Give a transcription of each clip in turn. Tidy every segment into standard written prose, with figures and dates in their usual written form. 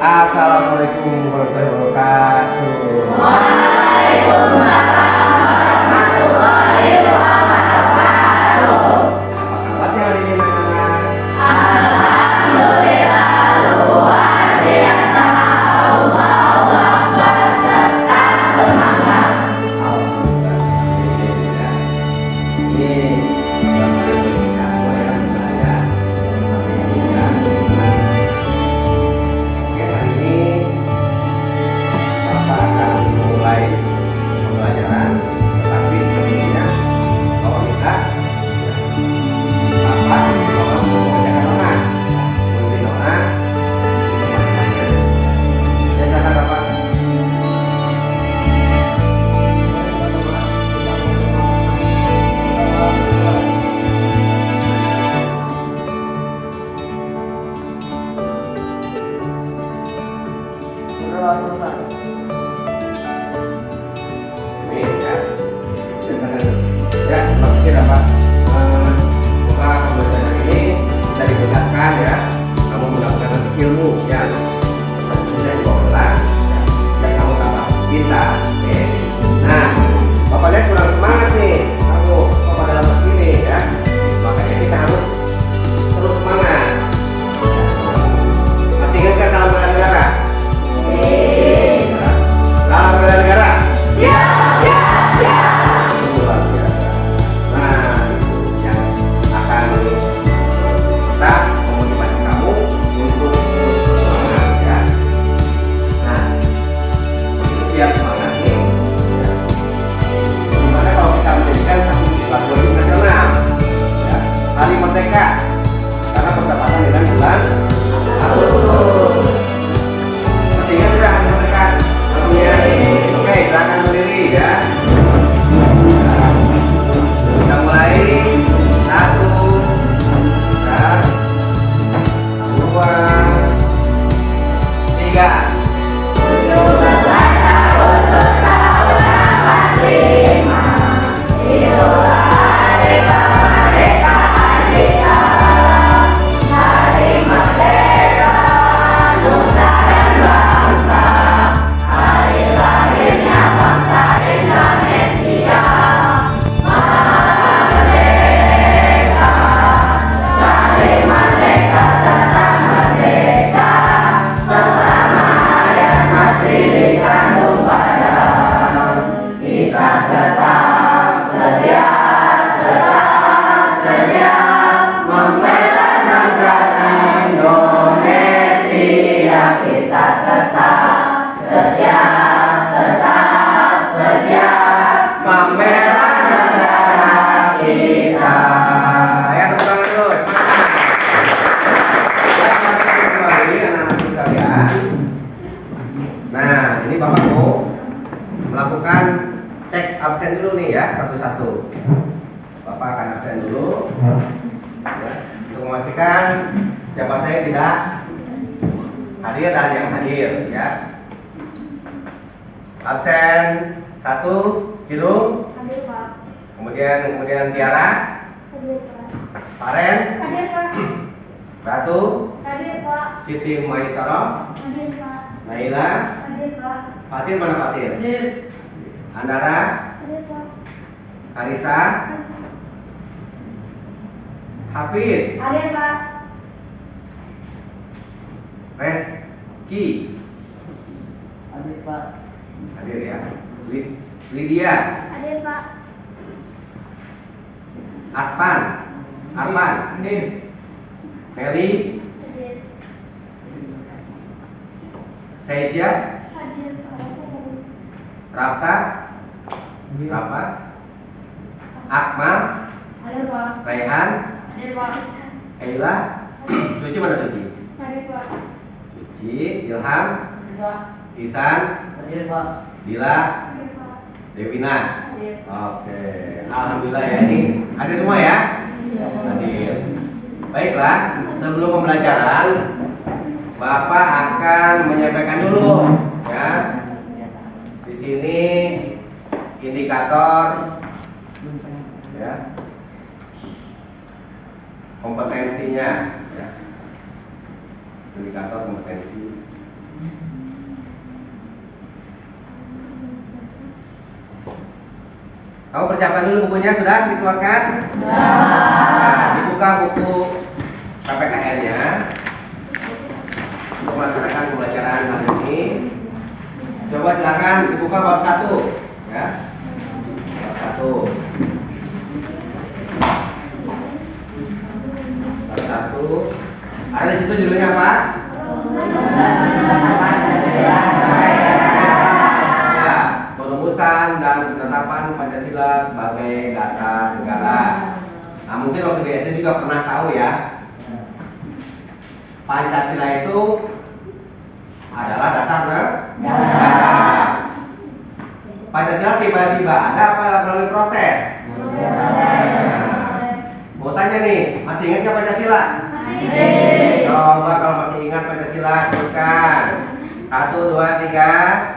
Assalamualaikum warahmatullahi wabarakatuh. Waalaikumsalam warahmatullahi wabarakatuh. Apa kabarnya hari ini anak-anak? Alhamdulillah luar biasa. Allahu Akbar, tetap semangat. Alhamdulillah. Ini Bapak Ibu siswa yang belajar. Oke, hari ini Bapak akan mulai pembelajaran, tetapi sebelumnya Bapak minta Bapak membacakan doa. Memimpin doa untuk masing-masing. Silakan Bapak. Amin ya. Silakan. Ya, maksudnya apa? Semoga pembelajaran ini bisa ditingkatkan ya. Kamu mendapatkan ilmu yang kemudian dibawa pulang, ya. Biar kamu tambah pintar. Oke. Nah, Bapak lihat kurang semangat nih. Kamu Bapak dalam begini ya. Makanya kita harus terus semangat. Masih ingat kan salam bela negara? Salam bela negara. Siap, siap, siap. Luar biasa. Nah, itu yang akan kita memotivasi kamu untuk terus bersemangat ya. Nah, begitu biar semangat nih. Ya. Gimana kalau kita menjadikan satu lagu nasional? Ya, Hari Merdeka. Karena bertepatan dengan bulan Agustus. Masih ingat tidak Hari Merdeka? Lagunya? Oke, silakan berdiri ya. Kita mulai. 1, ya. 2, 3. 17 Agustus tahun 45. Idul Hari Kemerdekaan kita. Hari Merdeka, nusa dan bangsa. Hari lahirnya bangsa Indonesia. Merdeka, dari merdeka tetap merdeka. Selama yang masih dikandung badan, kita tetap sedia membela negara Indonesia. Kita tetap sedia membela negara kita. Ya, tepuk tangan dulu. Kembali anak-anak sekalian. Nah, ini Bapak mau melakukan cek absen dulu nih ya, satu-satu. Bapak akan absen dulu ya, untuk memastikan siapa saya tidak hadir dan yang hadir ya. Absen 1, Kidung. Hadir Pak. Kemudian Tiara, Hadir Pak. Paren, Hadir Pak. Ratu, Hadir Pak. Siti Maisaro, Hadir Pak. Naila, Hadir Pak. Fatir mana Fatir? Andara, Hadir Pak. Karisa, Hafiz, Hadir Pak. Reski, Hadir Pak. hadir ya. Lydia, Hadir Pak. Aspan, Arman, Hadir. Meli, Hadir. Saisyah, Hadir Pak. Rafta, Rafa, Akmal, Hadir Pak. Raihan, Hadir Pak. Eila, Suci mana Suci? Hadir Pak. Suci, Ilham, Hadir Pak. Isan, Hadir Pak. Dila, Hadir Pak. Devina. Hadir. Oke, alhamdulillah ya, ini ada semua ya. Hadir. Baiklah, sebelum pembelajaran, Bapak akan menyampaikan dulu ya. Di sini indikator ya, kompetensinya ya. Indikator kompetensi Kamu persiapkan dulu bukunya, sudah dikeluarkan? Nah, dibuka buku PPKN-nya untuk melaksanakan pembelajaran hari ini. Coba silakan dibuka bab 1, ya. Bab 1. Bab 1. Ada di situ judulnya apa? Ya, perumusan dan penetapan Pancasila sebagai dasar negara. Nah, mungkin waktu di SD juga pernah tahu ya, Pancasila itu adalah dasar negara. Pancasila tiba-tiba ada apa melalui proses? Mau tanya nih, masih ingat nggak Pancasila? Coba kalau masih ingat Pancasila sebutkan. 1, 2, 3.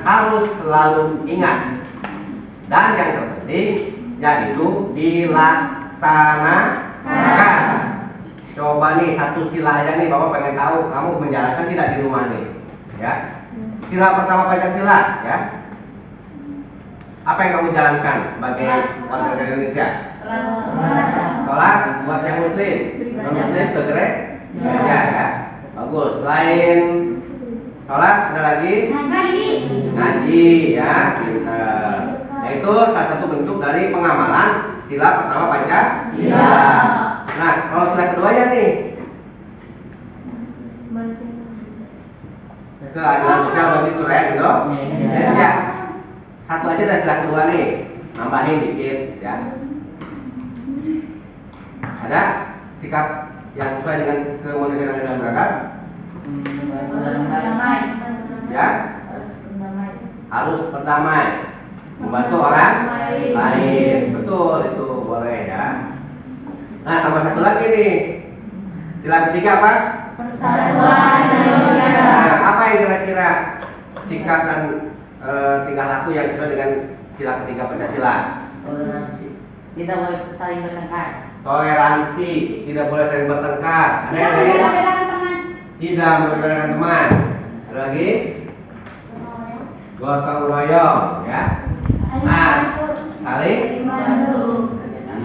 Harus selalu ingat, dan yang terpenting yaitu dilaksanakan. Coba nih satu sila aja nih, Bapak pengen tahu kamu menjalankan tidak di rumah nih, ya. Sila pertama Pancasila, ya. Apa yang kamu jalankan sebagai warga negara Indonesia? Sholat buat yang muslim, non muslim ke gereja, ya. Bagus. Selain sholat ada lagi? Ngaji, ya, pintar. Nah, itu salah satu bentuk dari pengamalan sila pertama Pancasila. Nah, kalau sila keduanya nih, keadilan sosial bagi seluruh rakyat Indonesia. Satu aja dari sila kedua nih, nambahin dikit, ya. Ada sikap yang sesuai dengan kemanusiaan yang dalam beragam? Ya, harus berdamai, membantu orang lain. Betul, itu boleh, ya. Nah, tambah satu lagi nih, sila ketiga apa? Persatuan Indonesia. Nah, apa yang kira-kira sikap dan tingkah laku yang sesuai dengan sila ketiga Pancasila? Toleransi. Tidak boleh saling bertengkar. Toleransi, tidak boleh saling bertengkar. Ada yang lain? Tidak membedakan teman. Ada lagi? Gotong royong, ya. Nah, saling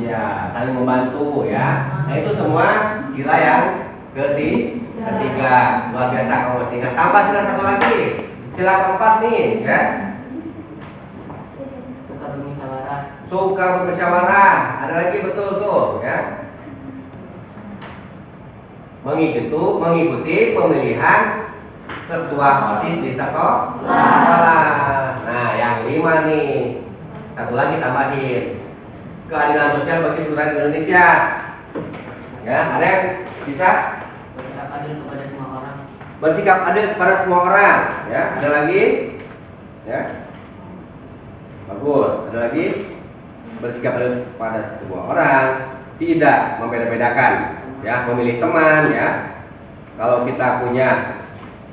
iya, saling membantu, ya. Nah, itu semua sila yang ketiga. Luar biasa kamu masih ingat. Tambah sila satu lagi, sila keempat nih, ya. Suka bermusyawarah. Suka bermusyawarah. Ada lagi, betul tuh, ya. Mengikuti pemilihan ketua OSIS di sekolah. Nah, yang 5 nih. Satu lagi tambahin. Keadilan sosial bagi seluruh rakyat Indonesia. Ya, ada yang bisa? Bersikap adil kepada semua orang. Bersikap adil kepada semua orang. Ya, ada lagi? Ya. Bagus. Ada lagi? Bersikap adil kepada semua orang. Tidak membeda-bedakan. Ya, memilih teman, ya. Kalau kita punya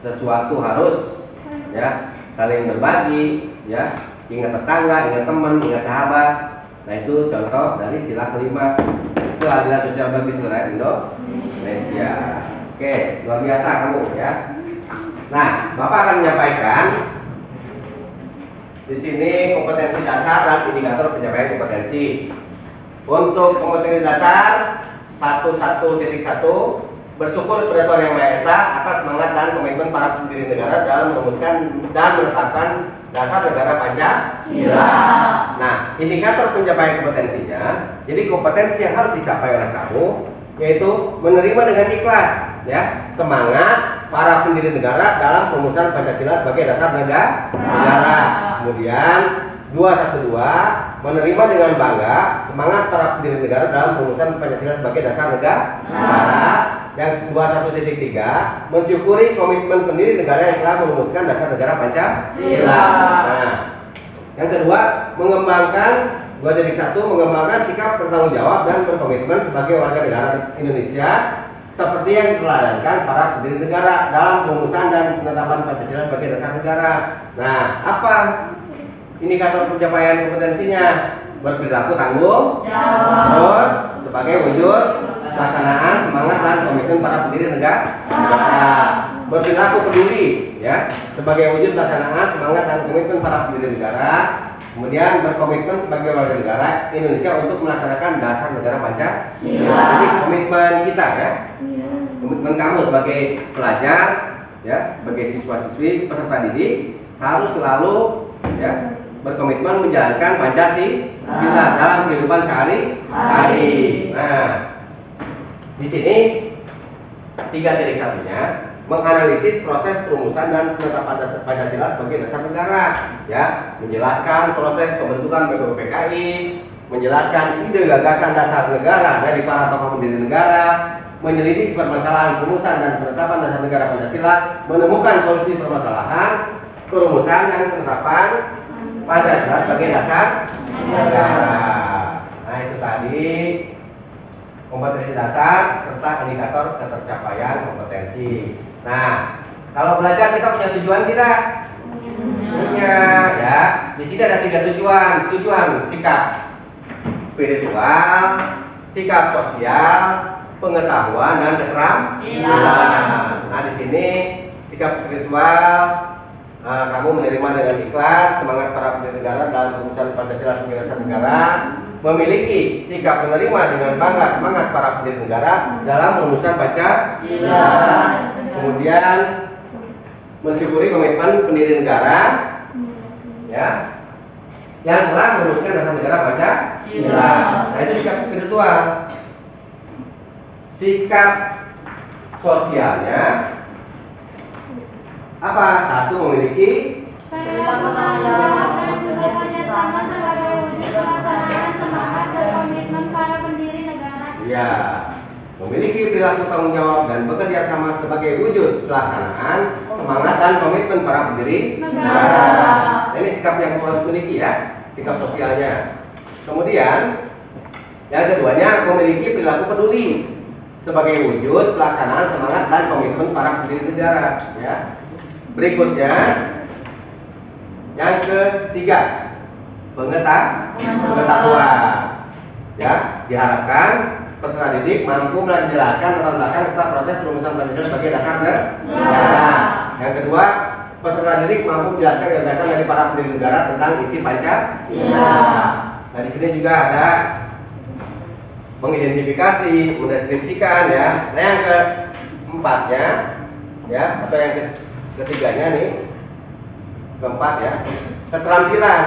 sesuatu harus, ya, saling berbagi, ya. Ingat tetangga, ingat teman, ingat sahabat. Nah, itu contoh dari sila kelima. Itu adalah sosial bagi seluruh rakyat Indonesia. Oke, luar biasa kamu, ya. Nah, Bapak akan menyampaikan di sini kompetensi dasar dan indikator pencapaian kompetensi. Untuk kompetensi dasar 1.1.1, bersyukur kepada Tuhan Yang Maha Esa atas semangat dan komitmen para pendiri negara dalam merumuskan dan menetapkan dasar negara Pancasila. Nah, indikator pencapaian kompetensinya, jadi kompetensi yang harus dicapai oleh kamu yaitu menerima dengan ikhlas, ya, semangat para pendiri negara dalam perumusan Pancasila sebagai dasar negara. Kemudian 212, menerima dengan bangga semangat para pendiri negara dalam perumusan Pancasila sebagai dasar negara. Yang 21.3, mensyukuri komitmen pendiri negara yang telah merumuskan dasar negara Pancasila. Nah, Yang kedua, mengembangkan 2.1 mengembangkan sikap bertanggung jawab dan berkomitmen sebagai warga negara Indonesia seperti yang diteladangkan para pendiri negara dalam rumusan dan penetapan Pancasila sebagai dasar negara. Nah, apa indikator pencapaian kompetensinya? Berperilaku tanggung jawab, terus sebagai wujud pelaksanaan semangat dan komitmen para pendiri negara. Berperilaku peduli, ya, sebagai wujud pelaksanaan semangat dan komitmen para pendiri negara. Kemudian berkomitmen sebagai warga negara Indonesia untuk melaksanakan dasar negara Pancasila. Jadi komitmen kita, ya, komitmen kamu sebagai pelajar, ya, sebagai siswa-siswi peserta didik harus selalu, ya, berkomitmen menjalankan Pancasila dalam kehidupan sehari-hari. Nah, di sini 3.1-nya menganalisis proses perumusan dan penetapan dasar Pancasila sebagai dasar negara, ya, menjelaskan proses pembentukan BPUPKI, menjelaskan ide gagasan dasar negara dari para tokoh pendiri negara, menyelidiki permasalahan perumusan dan penetapan dasar negara Pancasila, menemukan solusi permasalahan perumusan dan penetapan Pancasila sebagai dasar negara. Nah, itu tadi kompetensi dasar serta indikator ketercapaian kompetensi. Nah, kalau belajar kita punya tujuan tidak? Punya, ya. Di sini ada 3 tujuan. Tujuan sikap spiritual, sikap sosial, pengetahuan dan keterampilan. Nah, di sini sikap spiritual, kamu menerima dengan ikhlas semangat para pendiri negara dalam rumusan Pancasila sebagai dasar negara, memiliki sikap menerima dengan bangga semangat para pendiri negara dalam rumusan Pancasila, kemudian mensyukuri komitmen pendiri negara, ya, yang telah merumuskan dasar negara Pancasila. Nah, itu sikap spiritual. Sikap sosialnya apa? 1, memiliki perilaku tanggung jawab dan bekerja sama sebagai wujud pelaksanaan semangat dan komitmen para pendiri negara. Ya, memiliki perilaku tanggung jawab dan bekerja sama sebagai wujud pelaksanaan semangat dan komitmen para pendiri negara. Nah, ini sikap yang harus miliki, ya, sikap sosialnya. Kemudian yang keduanya, memiliki perilaku peduli sebagai wujud pelaksanaan semangat dan komitmen para pendiri negara, ya. Berikutnya yang ketiga, pengetahuan, ya, diharapkan peserta didik mampu menjelaskan latar belakang serta proses perumusan Pancasila sebagai dasar negara. Yang kedua, peserta didik mampu menjelaskan gagasan dari para pendiri negara tentang isi Pancasila. Nah, di sini juga ada mengidentifikasi, mendeskripsikan, ya. Nah, yang keempatnya, ya, atau yang ketiganya nih, keempat, ya, keterampilan,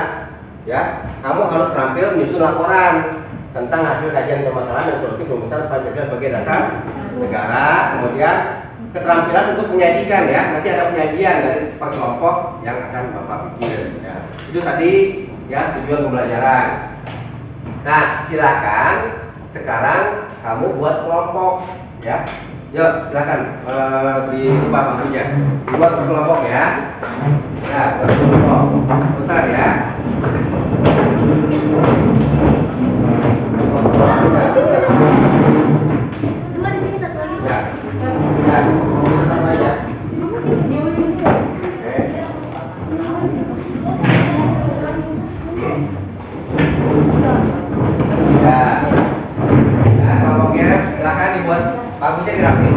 ya, kamu harus terampil menyusun laporan tentang hasil kajian permasalahan dan solusi perumusan Pancasila sebagai dasar negara. Kemudian keterampilan untuk menyajikan, ya, nanti ada penyajian dari per kelompok yang akan Bapak bikin, ya. Itu tadi, ya, tujuan pembelajaran. Nah, silakan sekarang kamu buat kelompok, ya. Yuk, silakan dirubah bangkunya. Dibuat kelompok, ya. Ya, buat kelompok. Bentar, ya. Dua di sini, satu lagi. Ya. Ya, satu aja. Ya. Ya, kelompoknya silakan dibuat bangkunya dirapiin.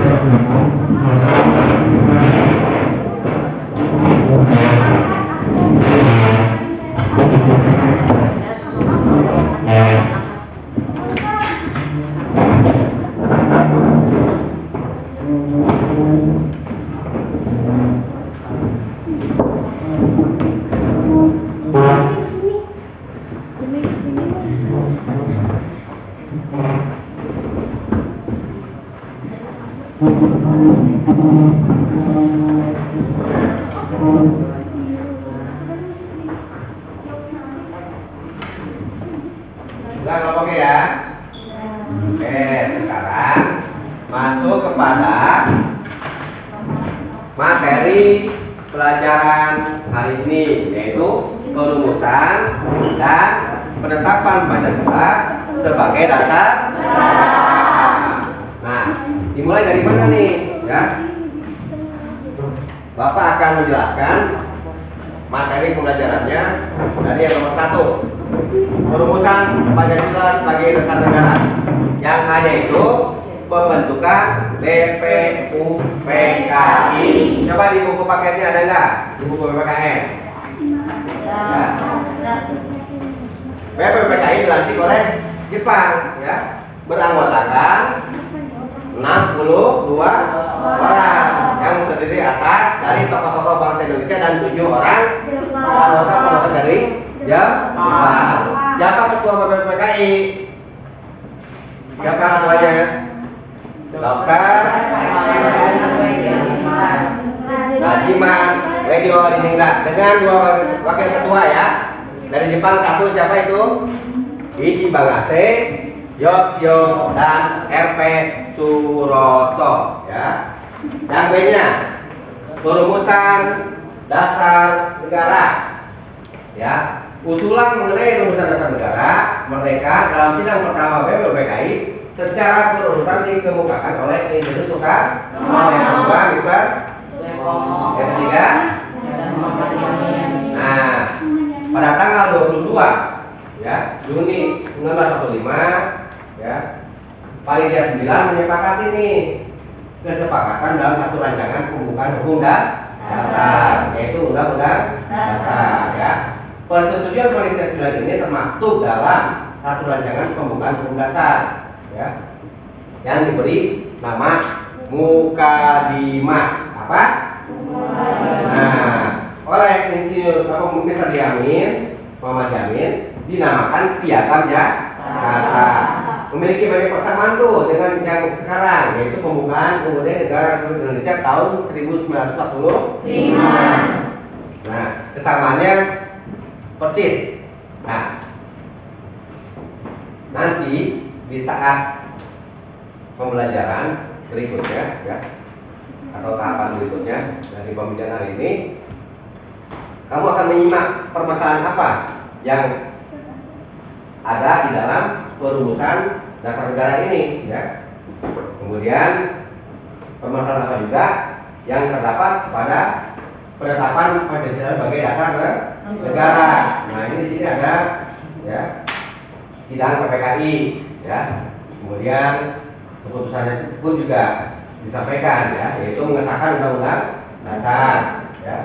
Nah, kelompoknya, ya. Oke, sekarang masuk kepada materi pelajaran hari ini, yaitu perumusan dan penetapan Pancasila sebagai dasar. Nah, dimulai dari mana nih? Ya, Bapak akan menjelaskan materi pembelajarannya dari yang nomor 1, perumusan Pancasila sebagai dasar negara. Yang ada itu pembentukan BPUPKI. Coba di buku paketnya ada nggak? Di buku PPKN. Ya. BPUPKI dilantik oleh Jepang, ya, beranggotakan 62 orang yang terdiri atas dari tokoh-tokoh bangsa Indonesia dan 7 orang anggota pemerintahan dari Jepang. Siapa ketua BPUPKI? Siapa ketuanya? Dr. Rajiman Wedio Diningrat dengan 2 wakil ketua, ya. Dari Jepang 1 siapa itu? Ichi Bangase, Yoshio, dan RP Suroso, ya. Yang B-nya perumusan dasar negara, ya. Usulan mengenai perumusan dasar negara mereka dalam sidang pertama BPUPKI secara berurutan dikemukakan oleh Insinyur Soekarno. Yang kedua, Mr. Yang ketiga. Nah, pada tanggal 22, ya, Juni 1945, ya, Panitia 9 menyepakati nih kesepakatan dalam satu rancangan pembukaan hukum dasar, yaitu Undang-Undang Dasar, ya. Persetujuan Panitia 9 ini termaktub dalam satu rancangan pembukaan hukum dasar, ya, yang diberi nama Mukadimah. Apa? Nah, oleh Insinyur Mr. Muhammad Yamin dinamakan Piagam Jakarta. Memiliki banyak persamaan tuh dengan yang sekarang, yaitu pembukaan kemudian negara Republik Indonesia tahun 1945. Nah, kesamaannya persis. Nah, nanti di saat pembelajaran berikutnya, ya, atau tahapan berikutnya dari pembelajaran hari ini, kamu akan menyimak permasalahan apa yang ada di dalam perumusan dasar negara ini, ya. Kemudian permasalahan apa juga yang terdapat pada penetapan Pancasila sebagai dasar negara. Nah, ini di sini ada, ya, sidang PPKI, ya. Kemudian keputusannya pun juga disampaikan, ya, yaitu mengesahkan Undang-Undang Dasar, ya.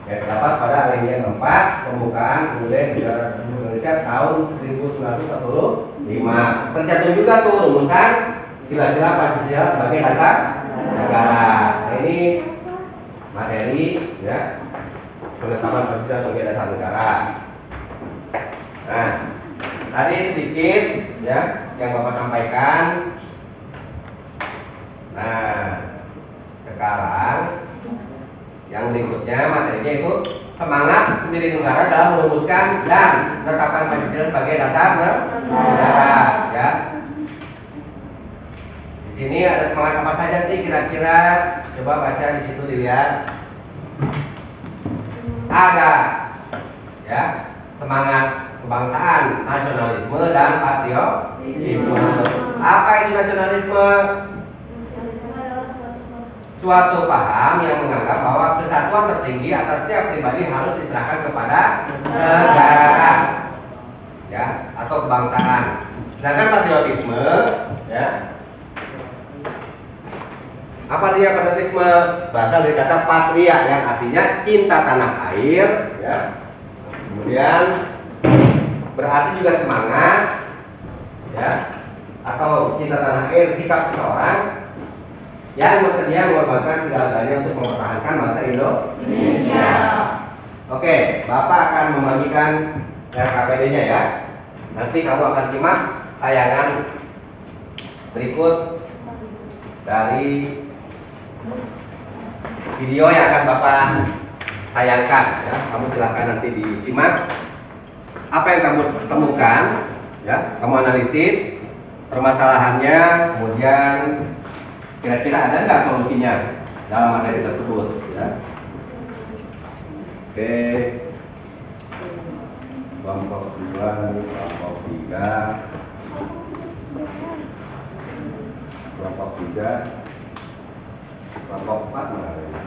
Yang terdapat pada alinea keempat pembukaan kemudian negara Republik Indonesia tahun 1945. Tercantum juga tuh rumusan sila-sila Pancasila sebagai dasar negara. Nah, ini materi, ya, penetapan Pancasila sebagai dasar negara. Nah, tadi sedikit, ya, yang Bapak sampaikan. Nah, sekarang yang berikutnya materinya itu semangat pendiri negara dalam merumuskan dan menetapkan Pancasila sebagai dasar negara, ya. Di sini ada semangat apa saja sih kira-kira? Coba baca di situ, dilihat. Ada, ya, semangat kebangsaan, nasionalisme dan patriotisme. Apa itu nasionalisme? Suatu paham yang menganggap bahwa kesatuan tertinggi atas setiap pribadi harus diserahkan kepada negara, ya, atau kebangsaan. Sedangkan patriotisme, ya, apa artinya patriotisme? Berasal dari kata patria yang artinya cinta tanah air, ya. Kemudian berarti juga semangat, ya, atau cinta tanah air, sikap seseorang yang bersedia mengorbankan segala-galanya untuk mempertahankan bangsa Indonesia. Oke, Bapak akan membagikan RKPD-nya, ya. Nanti kamu akan simak tayangan berikut dari video yang akan Bapak tayangkan, ya. Kamu silahkan nanti disimak apa yang kamu temukan, ya. Kamu analisis permasalahannya, kemudian kira-kira ada nggak solusinya dalam materi tersebut, ya. Oke. kelompok 2 ini kelompok 3, kelompok 4 mana ya?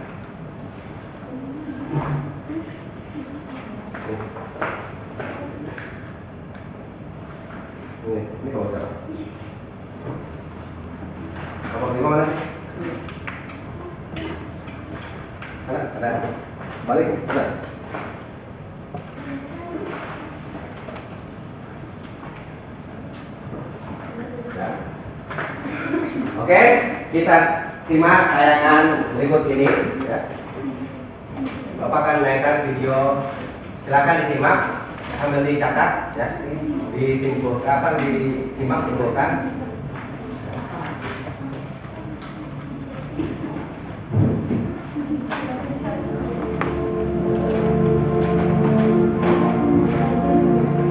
Ini kelompok siapa? Kelompok 5 mana? Ada? Balik? Ada? Ya. Oke, kita simak tayangan berikut ini ya. Bapak akan menaikkan video, silakan disimak sambil dicatat ya, disimpulkan, disimak simpulkan.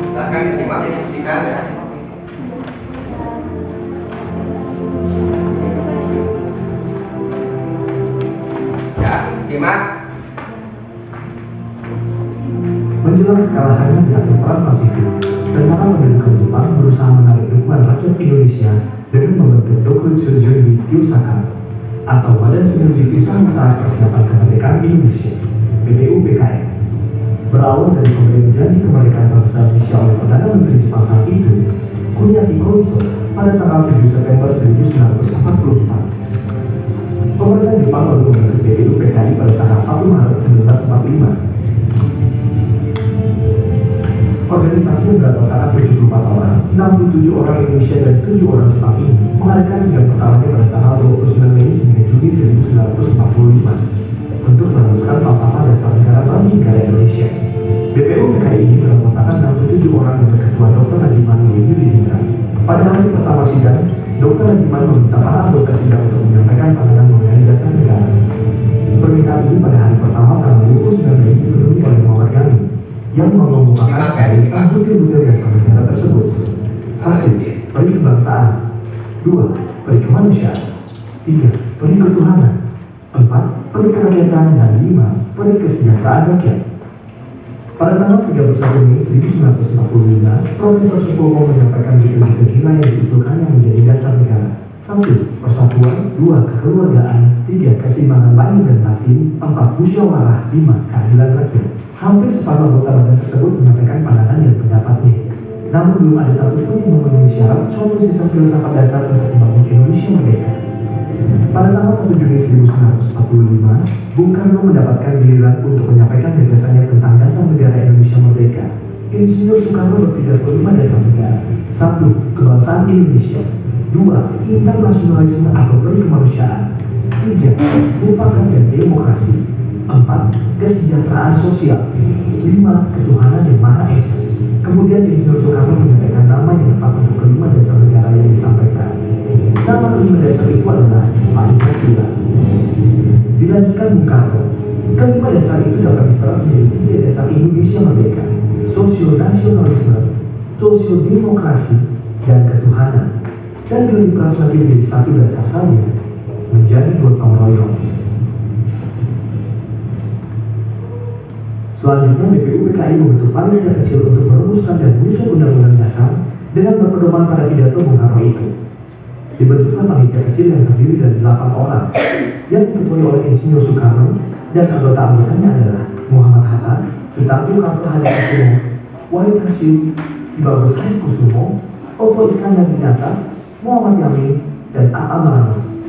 Silakan disimak, diskusikan ya. Ya, simak. Menjelang kekalahannya di akhir Perang Pasifik, tentara pendudukan Jepang berusaha menarik dukungan rakyat Indonesia dengan membentuk Dokushujin Kyusaka atau Badan Penyelidik Usaha Persiapan Kemerdekaan Indonesia (BPUPKI). Berawal dari pemberian janji kemerdekaan bangsa Indonesia oleh Perdana Menteri Jepang saat itu, Kuniaki Koiso, pada tanggal 7 September 1944. Pemerintah Jepang baru membentuk BPUPKI pada tanggal 1 Maret 1945. Organisasi yang beranggotakan 74 orang, 67 orang Indonesia dan 7 orang Jepang ini mengadakan sidang pertamanya pada tanggal 29 Mei hingga Juni 1945 untuk meneruskan falsafah dasar negara bagi negara Indonesia. BPUPKI ini beranggotakan 67 orang dengan Ketua Dr. Hajiman Yudhindra. Pada hari pertama sidang, Dr. Hajiman meminta para anggota sidang untuk menyampaikan pandangan mengenai dasar negara. Permintaan ini pada hari pertama tanggal 29 Mei dipenuhi oleh Muhammad Yani yang mengemukakan sebagai butir-butir dasar negara tersebut. 1. Peri kebangsaan. 2. Peri kemanusiaan. 3. Peri ketuhanan. 4. Peri kerakyatan. Dan 5. Peri kesejahteraan rakyat. Pada tanggal 31 Mei 1945, Profesor Supomo menyampaikan butir-butir nilai yang diusulkannya menjadi dasar negara. 1. Persatuan. 2. Kekeluargaan. 3. Keseimbangan lahir dan batin. 4. Musyawarah. 5. Keadilan rakyat. Hampir separuh anggota badan tersebut menyampaikan pandangan dan pendapatnya. Namun belum ada satupun yang memenuhi syarat suatu sistem filsafat dasar untuk membangun Indonesia merdeka. Pada tanggal 1 Juni 1945, Bung Karno mendapatkan giliran untuk menyampaikan gagasannya tentang dasar negara Indonesia merdeka. Insinyur Soekarno berpidato 5 dasar negara. 1. Kebangsaan Indonesia. 2. Internasionalisme atau peri kemanusiaan. 3. Mufakat dan demokrasi. 4. Kesejahteraan sosial. 5. Ketuhanan yang Maha Esa. Kemudian Insinyur Soekarno menyampaikan nama yang tepat untuk kelima dasar negara yang disampaikan. Nama kelima dasar itu adalah Pancasila. Dilanjutkan Bung Karno. Kelima dasar itu dapat diperas menjadi 3 dasar Indonesia merdeka: sosionasionalisme, sosiodemokrasi, dan ketuhanan. Dan bila diperas lagi menjadi 1 dasar saja, menjadi gotong royong. Selanjutnya, BPUPKI membentuk panitia kecil untuk merumuskan dan menyusun undang-undang dasar dengan berpedoman pada pidato Bung Karno itu. Dibentuklah panitia kecil yang terdiri dari 8 orang, yang diketuai oleh Insinyur Soekarno, dan anggota-anggotanya adalah Muhammad Hatta, Sutarjo Kartohadikusumo, Wahid Hasyim, Ki Bagus Hadikusumo, Otto Iskandar Dinata, Muhammad Yamin, dan A.A. Maranis.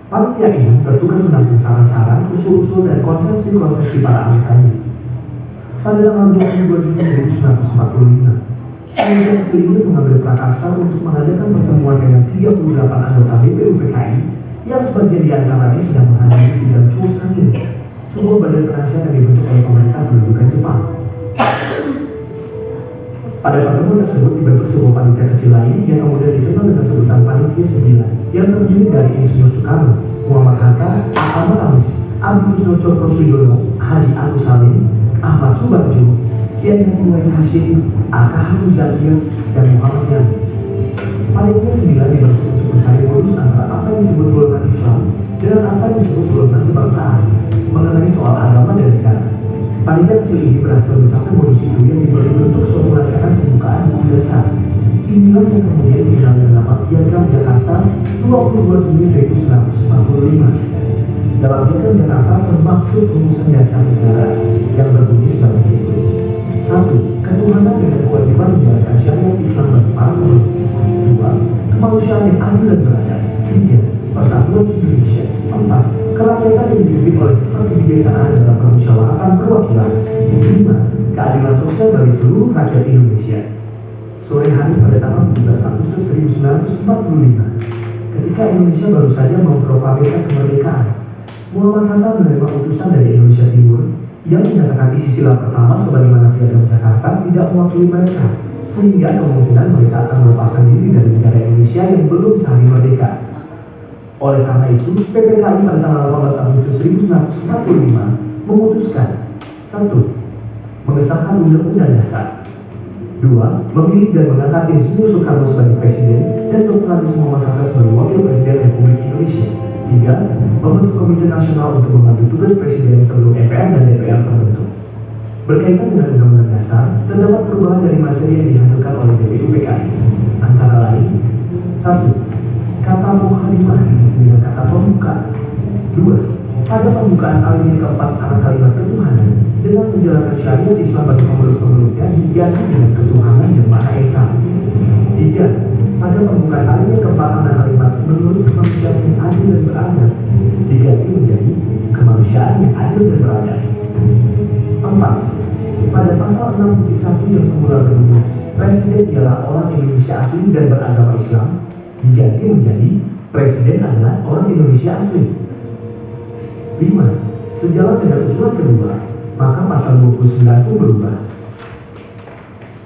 Panitia ini bertugas menampung saran-saran, usul-usul, dan konsepsi-konsepsi para anggotanya. Pada tanggal 22 Juni 1945, panitia kecil ini mengambil prakarsa untuk mengadakan pertemuan dengan 38 anggota BPUPKI yang sebagian di antaranya sedang menghadiri sidang Chousangin, sebuah badan penasihat yang dibentuk oleh pemerintah pendudukan Jepang. Pada pertemuan tersebut dibentuk sebuah panitia kecil lain yang kemudian dikenal dengan sebutan Panitia 9 yang terdiri dari Insinyur Soekarno, Muhammad Hatta, A.A. Maranis, Abdul Cokro Sujono, Haji Agus Salim, Ahmad Subarjo, Kiai Haji Wahid Hasyim, A.K. Hamzahir, dan Muhammad Yani. Panitia 9 dibentuk untuk mencari modus antara apa yang disebut golongan Islam dengan apa yang disebut golongan kebangsaan mengenai soal agama dan negara. Panitia kecil ini berhasil mencapai modus itu yang diberi bentuk suatu rancangan pembukaan buku dasar. Inilah yang kemudian dikenal dengan nama Piagam Jakarta 22 Juni 1945. Dalam Piagam Jakarta termaktub rumusan dasar negara yang berbunyi sebagai berikut. 1. Ketuhanan dengan kewajiban menjalankan syariat Islam bagi para penghuni. 2. Kemanusiaan yang adil dan beradab. 3. Persatuan Indonesia. 4. Kerakyatan yang dipimpin oleh kebijaksanaan dalam permusyawaratan perwakilan. 5. Keadilan sosial bagi seluruh rakyat Indonesia. Sore hari pada tanggal 17 Agustus 1945, ketika Indonesia baru saja memproklamirkan kemerdekaan, Muhammad Hatta menerima utusan dari Indonesia Timur yang menyatakan isi sila pertama sebagaimana Piagam Jakarta tidak mewakili mereka, sehingga kemungkinan mereka akan melepaskan diri dari negara Indonesia yang belum sehari merdeka. Oleh karena itu, PPKI pada tanggal 18 Agustus 1945 memutuskan 1. Mengesahkan Undang-Undang Dasar. 2. Memilih dan mengangkat Insinyur Soekarno sebagai Presiden dan Dr. Andes Muhammad Hatta sebagai Wakil Presiden Republik Indonesia. 3. Membentuk Komite Nasional untuk membantu tugas Presiden sebelum MPR dan DPR terbentuk. Berkaitan dengan Undang-Undang Dasar, terdapat perubahan dari materi yang dihasilkan oleh DPU-PKI, antara lain 1. Kata mukhalimah dengan kata pembuka. 2. Pada pembukaan alinea keempat anak kalimat ketuhanan dengan menjalankan syariat Islam bagi pemeluk-pemeluknya diganti dengan ketuhanan yang Maha Esa. 3. Pada pembukaan alinea keempat anak kalimat menurut kemanusiaan yang adil dan beradab diganti menjadi kemanusiaan yang adil dan beradab. 4. Pada pasal 6.1 yang semula berbunyi Presiden ialah orang Indonesia asli dan beragama Islam diganti menjadi Presiden adalah orang Indonesia asli. 5. Sejalan dengan usulan kedua, maka pasal 29 pun berubah.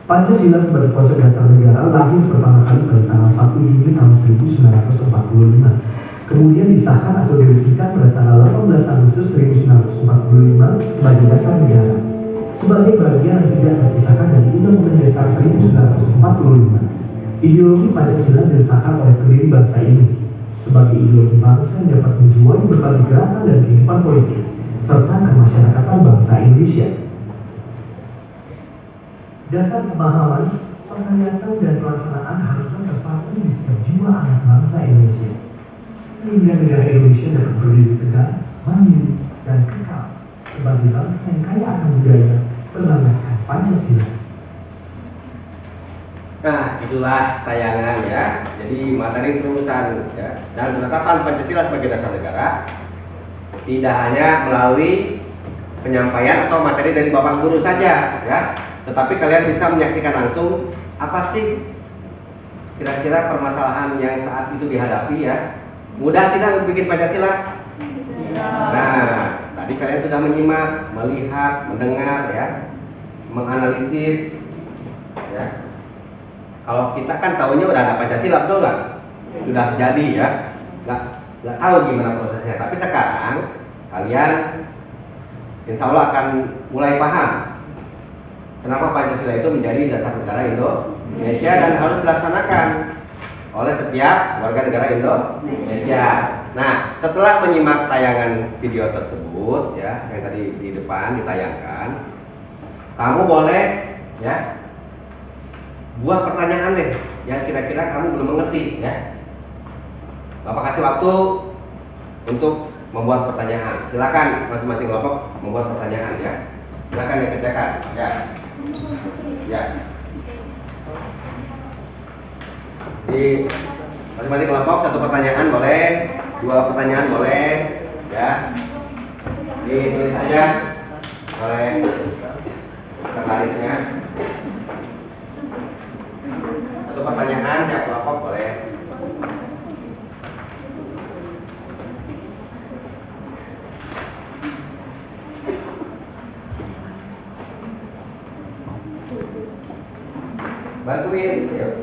Pancasila sebagai konsep dasar negara lahir pertama kali pada tanggal 1 Juni tahun 1945. Kemudian disahkan atau diresmikan pada tanggal 18 Agustus 1945 sebagai dasar negara. Sebagai bagian yang tidak terpisahkan dari Undang-Undang Dasar 1945, ideologi Pancasila diletakkan oleh pendiri bangsa ini sebagai ideologi bangsa yang dapat menjiwai berbagai gerakan dan kehidupan politik serta kemasyarakatan bangsa Indonesia. Dasar pemahaman, penghayatan dan pelaksanaan haruslah terpaku di setiap jiwa anak bangsa Indonesia, sehingga negara Indonesia dapat berdiri tegak, mandiri dan kekal sebagai bangsa yang kaya akan budaya berlandaskan Pancasila. Nah, itulah tayangan ya. Jadi materi perumusan ya, dan penetapan Pancasila sebagai dasar negara tidak hanya melalui penyampaian atau materi dari Bapak Guru saja ya, tetapi kalian bisa menyaksikan langsung apa sih kira-kira permasalahan yang saat itu dihadapi ya. Mudah tidak bikin Pancasila? Nah, tadi kalian sudah menyimak, melihat, mendengar ya, menganalisis ya. Kalau kita kan tahunya udah ada Pancasila, betul nggak? Sudah jadi ya, nggak tahu gimana prosesnya. Tapi sekarang kalian insya Allah akan mulai paham kenapa Pancasila itu menjadi dasar negara Indonesia dan harus dilaksanakan oleh setiap warga negara Indonesia. Nah, setelah menyimak tayangan video tersebut ya, yang tadi di depan ditayangkan, kamu boleh ya buat pertanyaan deh yang kira-kira kamu belum mengerti ya. Bapak kasih waktu untuk membuat pertanyaan. Silakan masing-masing kelompok membuat pertanyaan ya. Silakan dikerjakan ya. Ya. Di masing-masing kelompok satu pertanyaan boleh, dua pertanyaan boleh ya. Ditulis saja oleh sekretarisnya. Satu pertanyaan tiap kelompok boleh. Bantuin, yuk.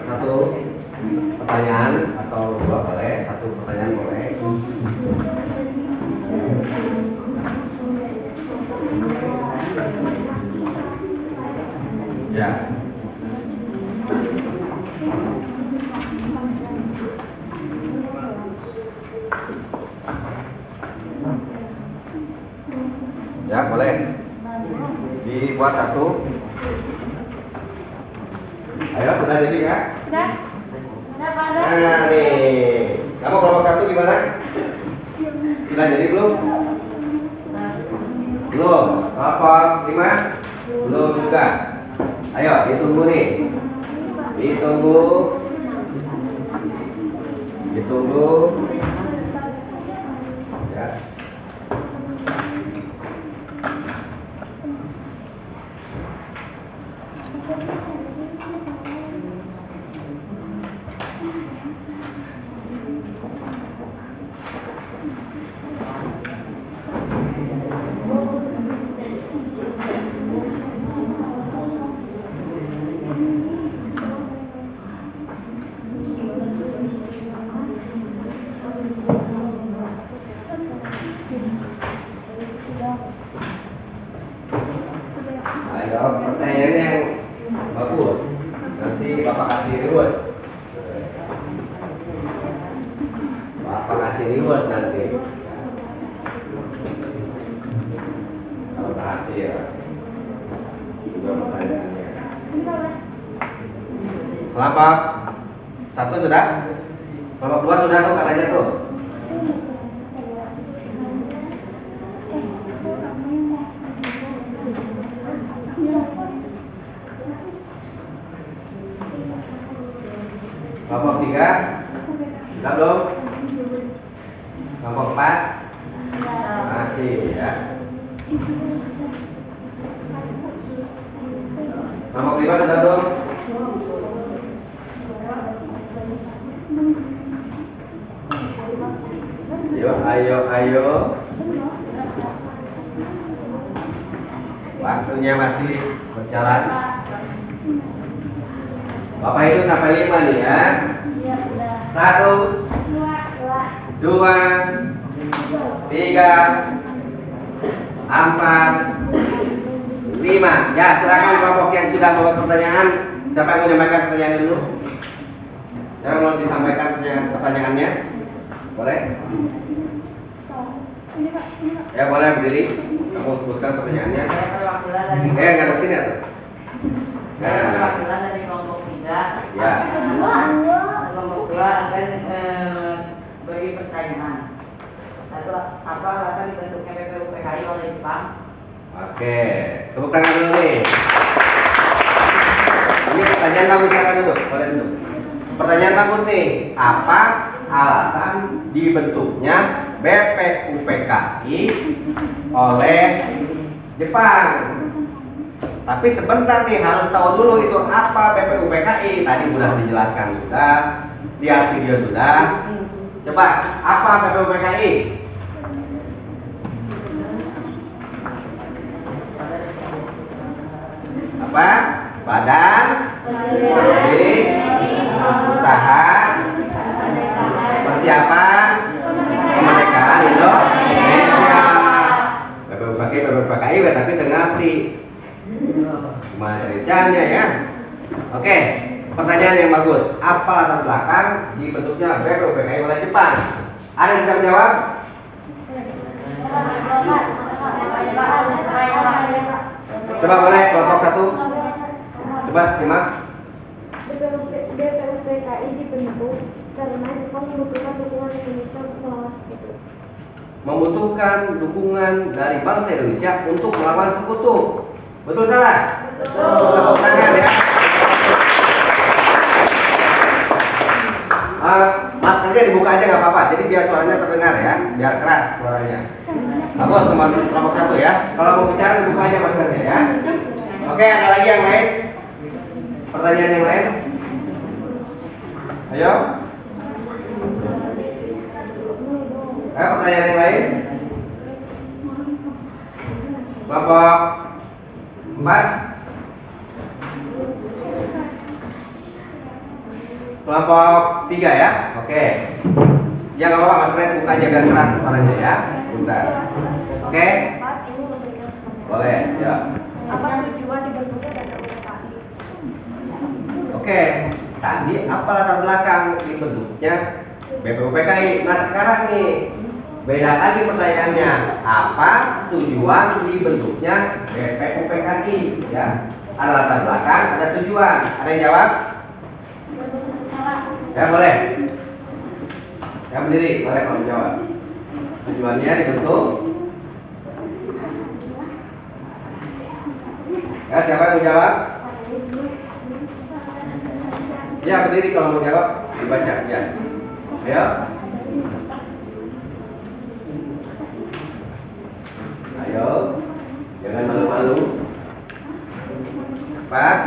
Satu pertanyaan atau dua boleh, satu pertanyaan boleh. Ya. Ya, boleh. Dibuat satu. Ayo, sudah jadi ya? Udah? Udah, Pak? Udah? Nah, nih. Kamu kelompok satu gimana? Sudah jadi belum? Belum. Kelompok 5? Belum juga. Ayo, ditunggu nih. Ditunggu. Ditunggu. Ya. Ayo, pertanyaannya yang bagus. Nanti Bapak kasih reward. Bapak kasih reward nanti. Kalau berhasil. Juga pertanyaannya. Kelompok 1 sudah? Kelompok 2 sudah tuh katanya tuh. Kelompok 3 sudah belum? Kelompok 4 masih ya. Kelompok 5 sudah belum? Ayo. Waktunya masih berjalan. Bapak itu sampai 5 nih ya. 1, 2, 3, 4, 5. Ya, silakan kelompok yang sudah membuat pertanyaan. Siapa yang mau menyampaikan pertanyaan dulu? Siapa yang mau disampaikan pertanyaannya? Boleh? Ya, boleh berdiri. Kamu sebutkan pertanyaannya. Saya perwakilan dari Nggak ada sini atau? saya perwakilan dari kelompok 3. Ya. Kelompok 2 akan beri pertanyaan. Satu, apa alasan dibentuknya BPUPKI oleh Jepang? Oke, tepuk tangan dulu nih. Ini pertanyaan bagus, silakan duduk. Boleh duduk. Pertanyaan bagus nih. Apa alasan dibentuknya BPUPKI oleh Jepang? Tapi sebentar nih, harus tahu dulu itu apa BPUPKI. Tadi sudah dijelaskan sudah, lihat video sudah. Coba, apa BPUPKI? Apa? Badan Milik Usaha Persiapan Kemerdekaan Indonesia. BPUPKI tapi tengah gimana ceritanya ya? Oke, pertanyaan yang bagus. Apa latar belakang dibentuknya BPUPKI oleh Jepang? Ada yang bisa menjawab? Coba boleh kelompok 1. Coba simak. BPUPKI dibentuk karena Jepang membutuhkan dukungan Indonesia untuk melawan sekutu. Membutuhkan dukungan dari bangsa Indonesia untuk melawan sekutu. Betul salah? Betul. Tepuk tangan ya. Maskernya dibuka aja nggak apa-apa. Jadi biar suaranya terdengar ya, biar keras suaranya. Bagus teman kelompok 1 ya. Kalau mau bicara dibuka aja maskernya ya. Oke, ada lagi yang lain? Pertanyaan yang lain? Ayo. Ayo pertanyaan yang lain. Kelompok 4. Kelompok 3 ya. Oke. Ya nggak apa-apa, maskernya dibuka aja biar keras suaranya ya. Bentar. Oke. Boleh, ya. Apa tujuan dibentuknya BPUPKI? Oke. Tadi apa latar belakang dibentuknya BPUPKI? Nah sekarang nih beda lagi pertanyaannya. Apa tujuan dibentuknya BPUPKI? Ya, ada latar belakang, ada tujuan. Ada yang jawab? Ya boleh. Ya berdiri, boleh kalau menjawab. Tujuannya dibentuk. Ya, siapa yang mau jawab? Ya berdiri kalau mau jawab, dibaca ya. Ayo. Ayo, jangan malu-malu. Cepat.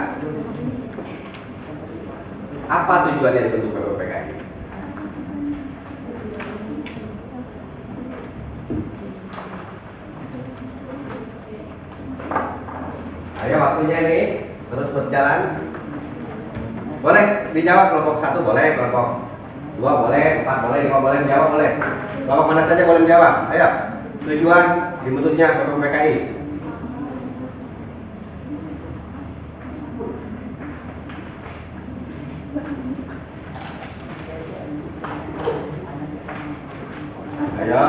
Apa tujuannya dibentuk BPUPKI? Ayo waktunya nih terus berjalan. Boleh dijawab kelompok 1 boleh, kelompok 2 boleh, 4 boleh, 5 boleh menjawab boleh. Kelompok mana saja boleh menjawab. Ayo. Tujuan dibentuknya BPUPKI. Ayo.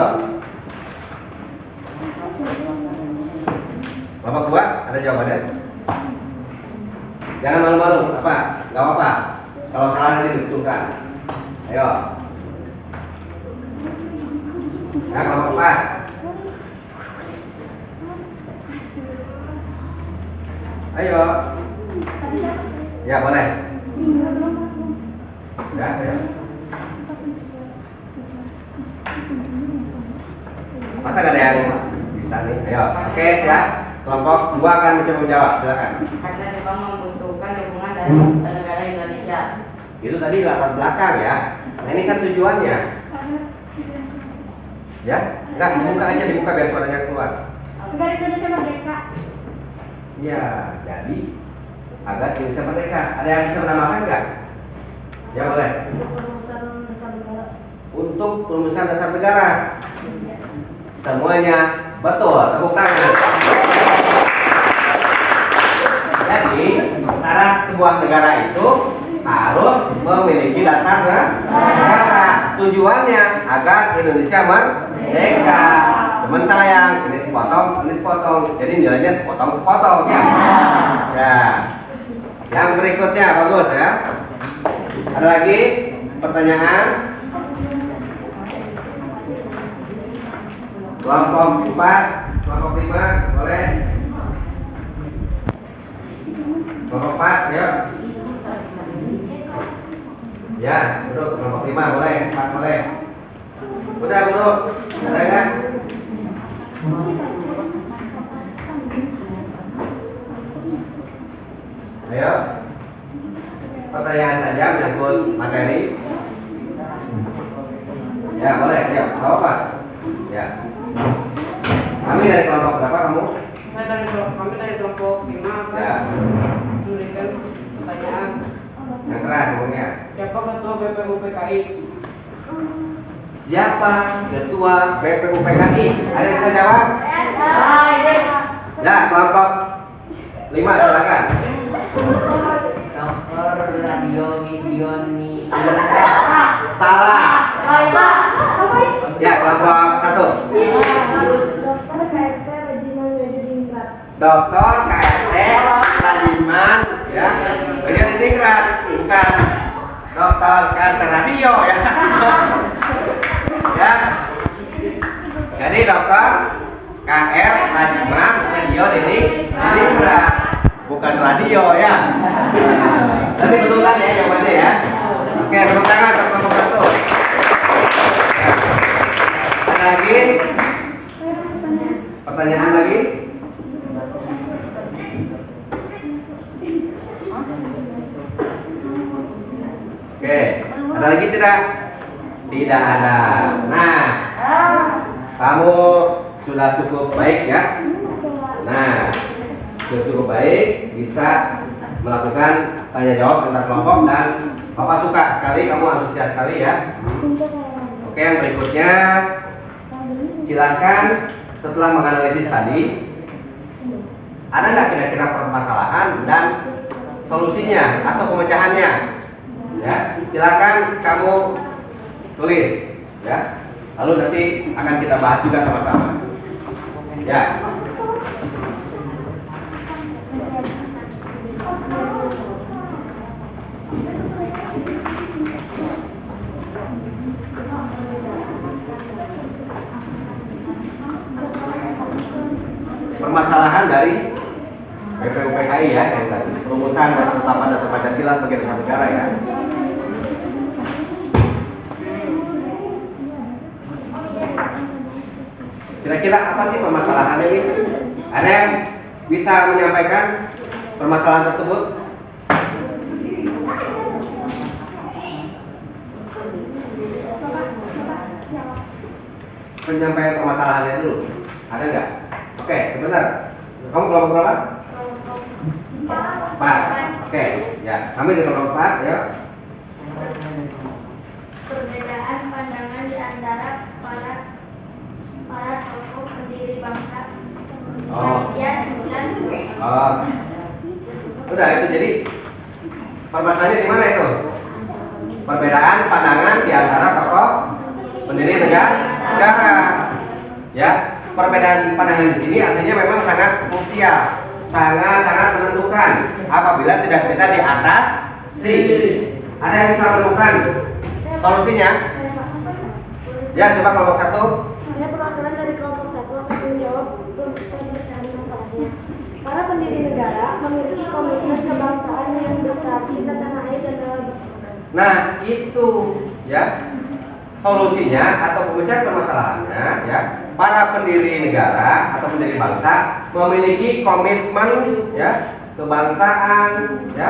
Kelompok 2 ada jawabannya? Jangan malu-malu, apa? Gak apa-apa. Kalau salah nanti dibetulkan. Ayo. Ya, kelompok 4. Ayo. Ya, boleh. Ya, ayo. Masa gak ada yang bisa nih? Ayo, oke ya. Kelompok 2 akan mencoba menjawab, silakan. Karena Jepang membutuhkan dukungan dari negara Indonesia. Itu tadi latar belakang ya. Nah ini kan tujuannya. Ya, enggak dibuka aja, dibuka biar suaranya keluar. Negara Indonesia merdeka. Ya, jadi agar Indonesia merdeka. Ada yang bisa menambahkan enggak? Ya boleh. Untuk perumusan dasar negara. Semuanya betul. Tepuk tangan. Jadi syarat sebuah negara itu harus memiliki dasar negara. Tujuannya agar Indonesia merdeka. Cuman sayang, ini sepotong, jadi nilainya sepotong ya. Ya. Yang berikutnya bagus ya. Ada lagi pertanyaan? Kelompok 4, kelompok 5, boleh? Kelompok 4, ya. Ya, duduk. Kelompok 5 boleh, 4 boleh. Udah duduk. Ada kan? Ayo. Pertanyaan saja menyangkut materi. Ya, boleh. Ya, apa? Ya. Kami dari kelompok berapa kamu? Kami dari kelompok 5 Ya. memberikan pertanyaan. Yang terakhir ngomongnya. Siapa ketua BPUPKI? Siapa ketua BPUPKI? Ada yang bisa jawab? Ya, kelompok 5 silakan. Dr. Radio Widioni. Salah. Ya, kelompok 1. Dr. KST Radiman ya. Bagian Diningrat, bukan Dr. Karter Radio ya. Ya. Jadi Dr. KR Radiman Radio Diningrat, bukan radio ya. Tapi betul kan ya jawabannya ya. Oke, tepuk tangan untuk kelompok 1. Ada lagi? Pertanyaan lagi? Oke, ada lagi tidak? Tidak ada. Nah, kamu sudah cukup baik ya. Nah, sudah cukup baik, bisa melakukan tanya jawab antar kelompok dan Bapak suka sekali, kamu antusias sekali ya. Oke, yang berikutnya silakan setelah menganalisis tadi, ada nggak kira-kira permasalahan dan solusinya atau pemecahannya? Ya, silakan kamu tulis ya. Lalu nanti akan kita bahas juga sama-sama. Ya. Permasalahan dari PPUPKI ya, yang tadi perumusan dan penetapan dasar Pancasila sebagai dasar negara ya. Kira-kira apa sih permasalahan ini? Ada yang bisa menyampaikan permasalahan tersebut? Penyampaian permasalahannya dulu. Ada nggak? Oke, sebentar. Kamu kelompok berapa? 4. Oke, ya. Kami di kelompok 4 ya. Perbedaan pandangan di antara para tokoh pendiri bangsa. Bagian 9. Oh. Udah itu jadi permasalahannya di mana itu? Perbedaan pandangan di antara tokoh pendiri negara. Ya, perbedaan pandangan di sini artinya memang sangat krusial, sangat menentukan. Apabila tidak bisa di atas ada yang bisa menemukan solusinya? Ya, coba kelompok 1. Saya perwakilan dari kelompok 1 akan menjawab pertanyaan masalahnya. Para pendiri negara memiliki komitmen kebangsaan yang besar, cinta tanah air dan rela bersama. Nah, itu ya solusinya atau pemecahan permasalahannya ya. Para pendiri negara atau pendiri bangsa memiliki komitmen ya kebangsaan ya,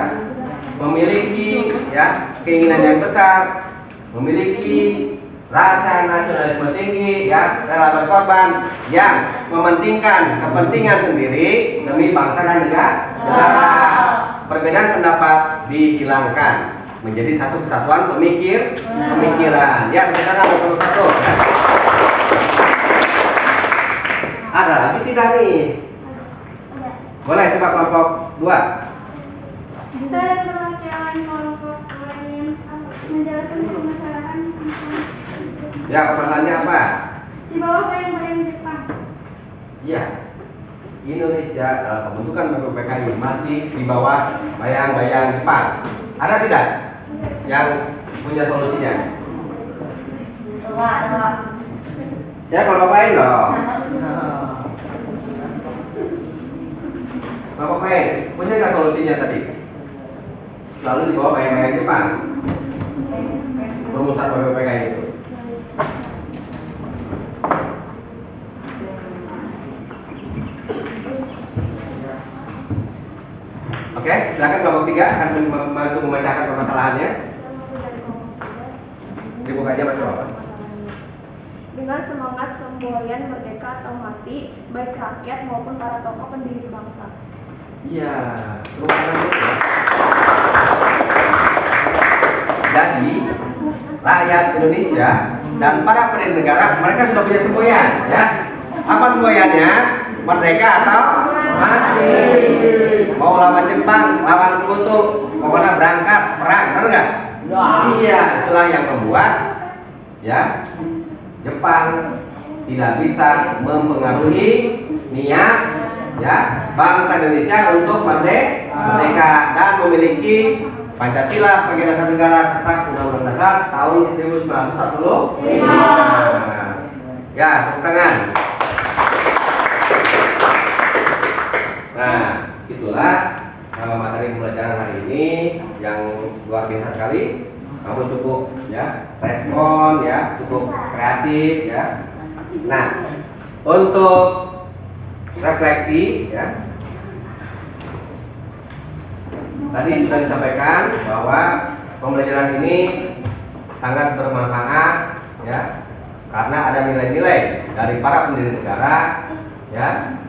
memiliki ya keinginan yang besar, memiliki rasa nasionalisme tinggi ya, rela berkorban yang mementingkan kepentingan sendiri demi bangsa dan negara. Perbedaan pendapat dihilangkan menjadi satu kesatuan pemikiran. Ya, kita kelompok 1. Ya. Ada lagi tidak nih? Boleh coba kelompok 2. Saya perwakilan kelompok 2 ingin menjelaskan permasalahan Ya, permasalahannya apa? di bawah bayang-bayang Jepang. Ya, Indonesia dalam pembentukan PPUPKI masih di bawah bayang-bayang Jepang. Ada tidak yang punya solusinya? Ya, kelompok lain dong. Kelompok lain punya nggak solusinya tadi? Selalu di bawah bayang-bayang Jepang. Perumusan PPUPKI itu. Oke, silakan kelompok 3 akan membantu memecahkan permasalahannya. Dibuka aja Mas Rob. Dengan semangat semboyan merdeka atau mati, baik rakyat maupun para tokoh pendiri bangsa. Iya, lumayan ya. Jadi rakyat Indonesia dan para pendiri negara mereka sudah punya semboyan, ya. Apa semboyannya? Merdeka atau mati. Mau lawan Jepang, lawan Sekutu, pokoknya berangkat perang, benar nggak? Iya, itulah yang membuat ya Jepang tidak bisa mempengaruhi niat ya bangsa Indonesia untuk merdeka dan memiliki Pancasila sebagai dasar negara serta Undang-Undang Dasar tahun 1945. Ya, tepuk tangan. Nah, itulah materi pembelajaran hari ini yang luar biasa sekali. Kamu cukup ya respon ya, cukup kreatif ya. Nah, untuk refleksi ya, tadi sudah disampaikan bahwa pembelajaran ini sangat bermanfaat ya, karena ada nilai-nilai dari para pendiri negara ya,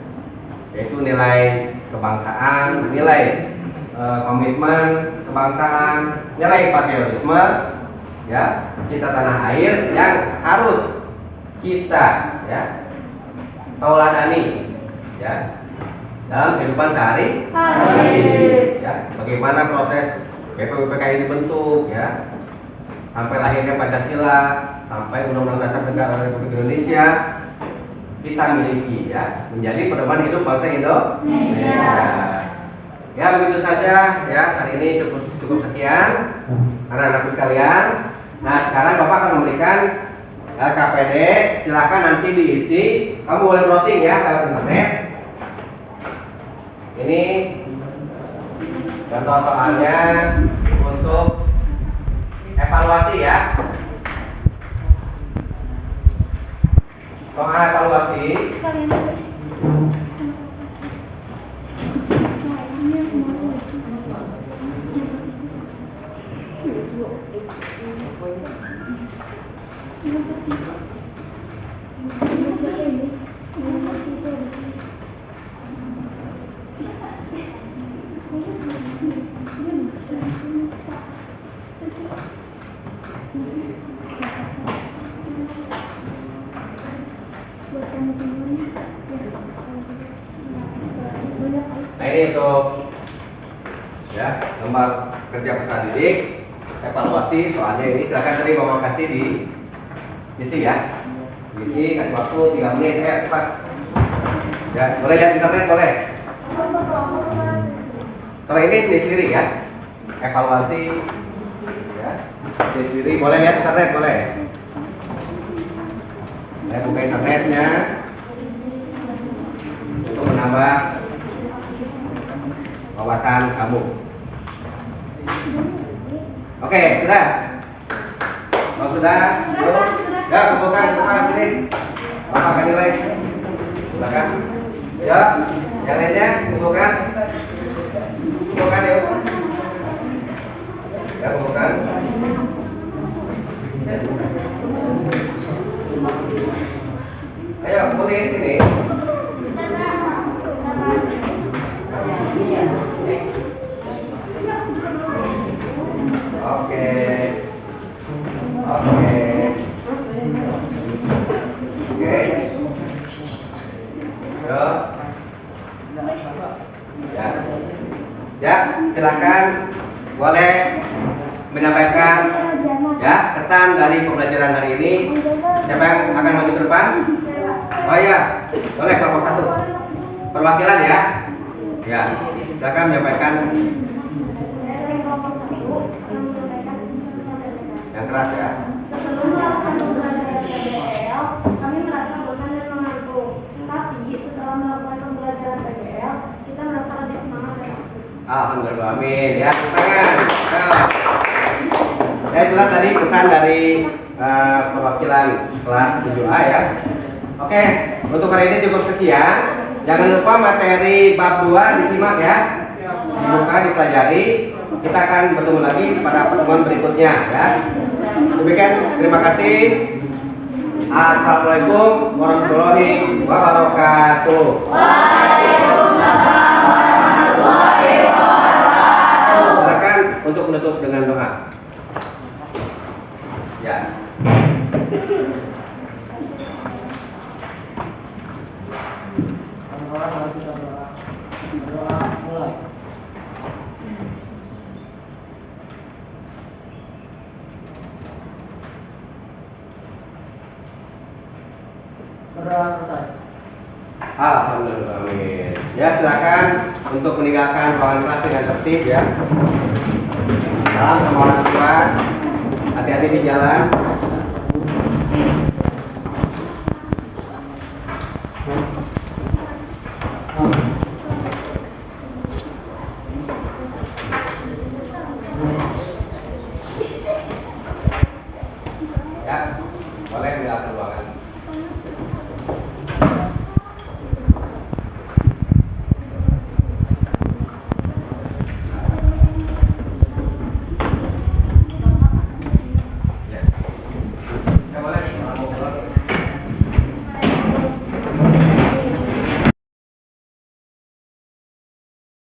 yaitu nilai kebangsaan, nilai komitmen kebangsaan, nilai patriotisme ya, cinta tanah air yang harus kita ya tauladani ya dalam kehidupan sehari-hari ya. Bagaimana proses PPUPKI dibentuk ya sampai lahirnya Pancasila sampai Undang-Undang Dasar Negara Republik Indonesia kita miliki ya, menjadi pedoman hidup bangsa Indonesia. Ya begitu saja ya, hari ini cukup sekian anak-anakku sekalian. Nah sekarang Bapak akan memberikan LKPD, silakan nanti diisi. Kamu boleh browsing ya lewat internet. Ini contoh soalnya untuk evaluasi ya. Soal evaluasi. Nah ini untuk ya lembar kerja peserta didik evaluasi soalnya ini, silakan tadi Bapak kasih di isi ya, isi kasih waktu 3 menit cepat ya, boleh lihat internet boleh. Kalau ini sendiri ya evaluasi ya sendiri, boleh lihat internet boleh ya, buka internetnya untuk menambah wawasan kamu. Oke, sudah? Oh, sudah? Yuk. Ya, buka sini. Bapak akan nilai. Silakan. Ya, yang lainnya kumpulkan. Kumpulkan yuk. Ya, kumpulkan. Ayo, kumpulin sini. Oke. Ya, silakan boleh menyampaikan ya kesan dari pembelajaran hari ini. Siapa yang akan maju ke depan? Oh iya, boleh kelompok 1. Perwakilan ya. Ya, silakan menyampaikan. Yang keras ya. Sebelum melakukan pembelajaran PBL, kami merasa bosan dan mengantuk. Tapi setelah melakukan pembelajaran PBL, kita merasa lebih semangat dan aktif. Alhamdulillah, amin ya. Tangan. Ya itulah tadi pesan dari perwakilan kelas 7A ya. Oke, untuk hari ini cukup sekian. Jangan lupa materi bab 2 disimak ya. Dibuka, dipelajari. Kita akan bertemu lagi pada pertemuan berikutnya ya. Demikian, terima kasih. Assalamualaikum warahmatullahi wabarakatuh. Waalaikumsalam warahmatullahi wabarakatuh. Silakan untuk menutup dengan doa. Ya. Doa mulai. Berdoa selesai. Alhamdulillah, amin. Ya silakan untuk meninggalkan ruangan kelas dengan tertib ya. Salam sama orang tua. Hati-hati di jalan. Ya, boleh meninggalkan ruangan.